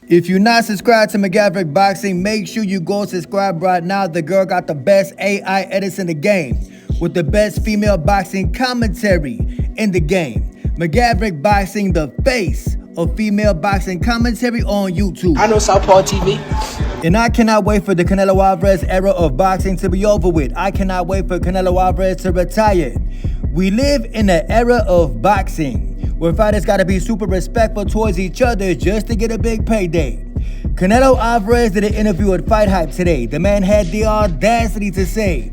If you're not subscribed to McGaverick Boxing, make sure you go subscribe right now. The girl got the best AI edits in the game with the best female boxing commentary in the game. McGaverick Boxing, the face of female boxing commentary on YouTube. I know Southpaw TV. And I cannot wait for the Canelo Alvarez era of boxing to be over with. I cannot wait for Canelo Alvarez to retire. We live in an era of boxing where fighters gotta be super respectful towards each other just to get a big payday. Canelo Alvarez did an interview with Fight Hype today. The man had the audacity to say,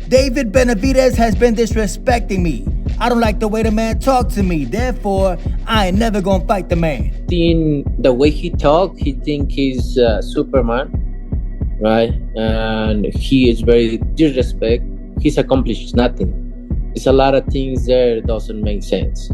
David Benavidez has been disrespecting me. I don't like the way the man talked to me. Therefore, I ain't never gonna fight the man. In the way he talked, he think he's Superman, right? And he is very disrespect. He's accomplished nothing. There's a lot of things there that doesn't make sense.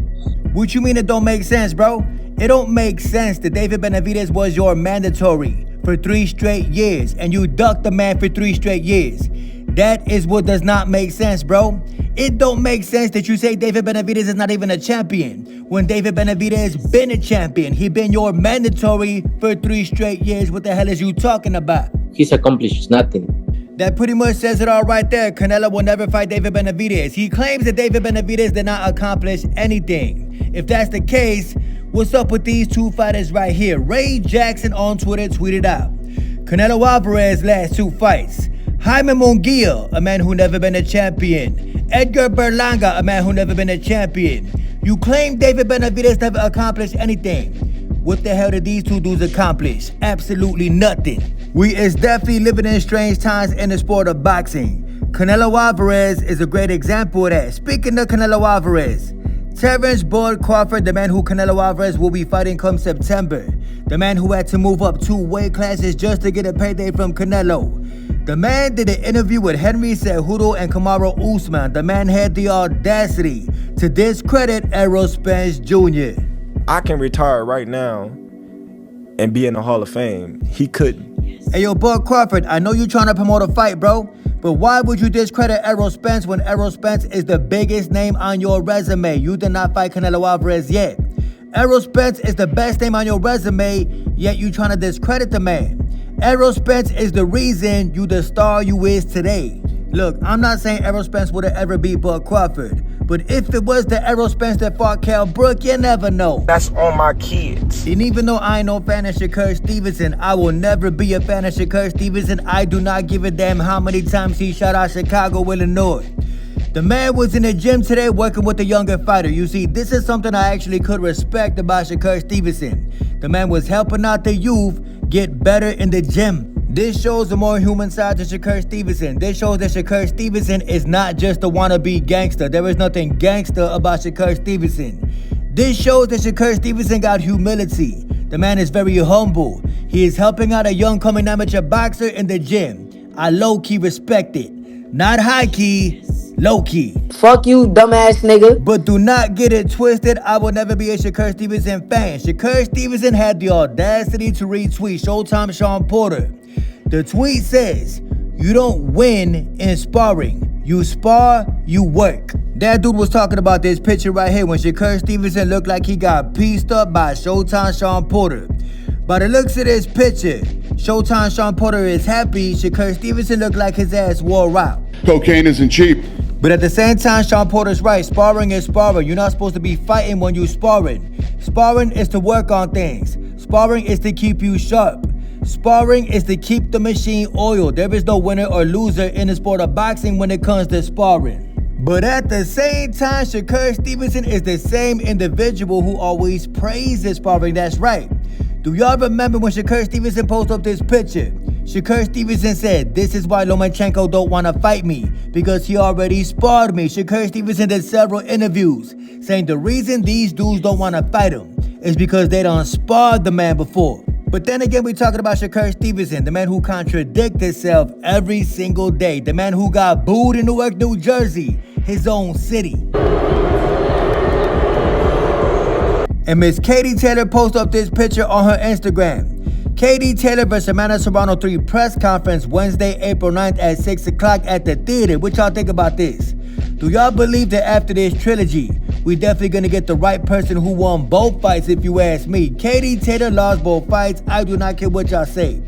What you mean it don't make sense, bro? It don't make sense that David Benavidez was your mandatory for 3 straight years and you ducked the man for 3 straight years. That is what does not make sense, bro. It don't make sense that you say David Benavidez is not even a champion when David Benavidez been a champion. He been your mandatory for 3 straight years. What the hell is you talking about? He's accomplished nothing. That pretty much says it all right there. Canelo will never fight David Benavidez. He claims that David Benavidez did not accomplish anything. If that's the case, what's up with these two fighters right here? Ray Jackson on Twitter tweeted out, Canelo Alvarez last 2 fights. Jaime Munguia, a man who never been a champion. Edgar Berlanga, a man who never been a champion. You claim David Benavidez never accomplished anything. What the hell did these two dudes accomplish? Absolutely nothing. We is definitely living in strange times in the sport of boxing. Canelo Alvarez is a great example of that. Speaking of Canelo Alvarez, Terence Crawford, the man who Canelo Alvarez will be fighting come September. The man who had to move up 2 weight classes just to get a payday from Canelo. The man did an interview with Henry Cejudo and Kamaru Usman. The man had the audacity to discredit Errol Spence Jr. I can retire right now and be in the Hall of Fame. He couldn't. Hey, yo, Bud Crawford, I know you're trying to promote a fight, bro, but why would you discredit Errol Spence when Errol Spence is the biggest name on your resume? You did not fight Canelo Alvarez yet. Errol Spence is the best name on your resume, yet you trying to discredit the man. Errol Spence is the reason you the star you is today. Look, I'm not saying Errol Spence would have ever beat Bud Crawford, but if it was the Errol Spence that fought Kell Brook, you never know. That's on my kids. And even though I ain't no fan of Shakur Stevenson, I will never be a fan of Shakur Stevenson. I do not give a damn how many times he shot out Chicago, Illinois. The man was in the gym today working with a younger fighter. You see, this is something I actually could respect about Shakur Stevenson. The man was helping out the youth get better in the gym. This shows the more human side to Shakur Stevenson. This shows that Shakur Stevenson is not just a wannabe gangster. There is nothing gangster about Shakur Stevenson. This shows that Shakur Stevenson got humility. The man is very humble. He is helping out a young coming amateur boxer in the gym. I low-key respect it. Not high-key, low-key. Fuck you, dumbass nigga. But do not get it twisted. I will never be a Shakur Stevenson fan. Shakur Stevenson had the audacity to retweet Showtime Sean Porter. The tweet says, you don't win in sparring. You spar, you work. That dude was talking about this picture right here when Shakur Stevenson looked like he got pieced up by Showtime Sean Porter. By the looks of this picture, Showtime Sean Porter is happy. Shakur Stevenson looked like his ass wore out. Cocaine isn't cheap. But at the same time, Sean Porter's right. Sparring is sparring. You're not supposed to be fighting when you sparring. Sparring is to work on things. Sparring is to keep you sharp. Sparring is to keep the machine oiled. There is no winner or loser in the sport of boxing when it comes to sparring. But at the same time, Shakur Stevenson is the same individual who always praises sparring. That's right. Do y'all remember when Shakur Stevenson posted up this picture? Shakur Stevenson said, this is why Lomachenko don't want to fight me, because he already sparred me. Shakur Stevenson did several interviews saying the reason these dudes don't want to fight him is because they done sparred the man before. But then again, we're talking about Shakur Stevenson, the man who contradicts himself every single day, the man who got booed in Newark, New Jersey, his own city. And Miss Katie Taylor posted up this picture on her Instagram. Katie Taylor vs. Serrano 3 press conference Wednesday, April 9th at 6 o'clock at the theater. What y'all think about this? Do y'all believe that after this trilogy, we definitely gonna get the right person who won both fights if you ask me. Katie Taylor lost both fights. I do not care what y'all say.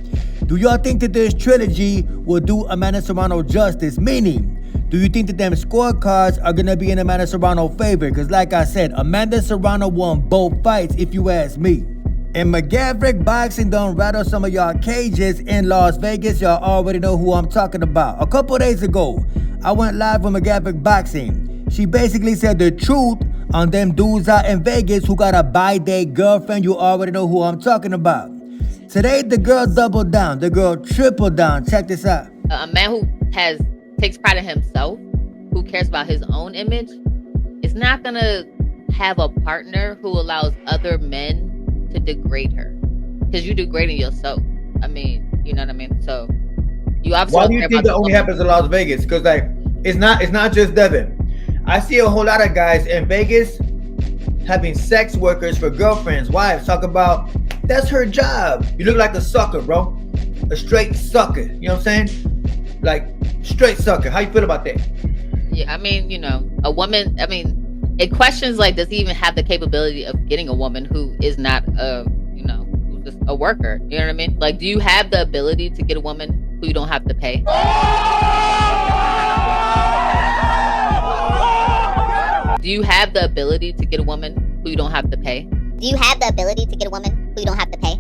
Do y'all think that this trilogy will do Amanda Serrano justice? Meaning, do you think that them scorecards are gonna be in Amanda Serrano's favor? Because like I said, Amanda Serrano won both fights if you ask me. And McGaverick Boxing done rattle some of y'all cages in Las Vegas. Y'all already know who I'm talking about. A couple days ago, I went live with McGaverick Boxing. She basically said the truth on them dudes out in Vegas who gotta buy their girlfriend. You already know who I'm talking about. Today, the girl doubled down. The girl tripled down. Check this out. A man who takes pride in himself, who cares about his own image, is not gonna have a partner who allows other men to degrade her, because you're degrading yourself. I mean, you know what I mean? So you obviously. Why do you think that only happens in Las Vegas? Because like it's not just Devin. I see a whole lot of guys in Vegas having sex workers for girlfriends, wives. Talk about that's her job. You look like a sucker, bro. A straight sucker. You know what I'm saying? Like straight sucker. How you feel about that? Yeah, I mean, you know, a woman. I mean, it questions like, does he even have the capability of getting a woman who is not a, you know, who's just a worker? You know what I mean? Like, do you have the ability to get a woman who you don't have to pay? Do you have the ability to get a woman who you don't have to pay? Do you have the ability to get a woman who you don't have to pay?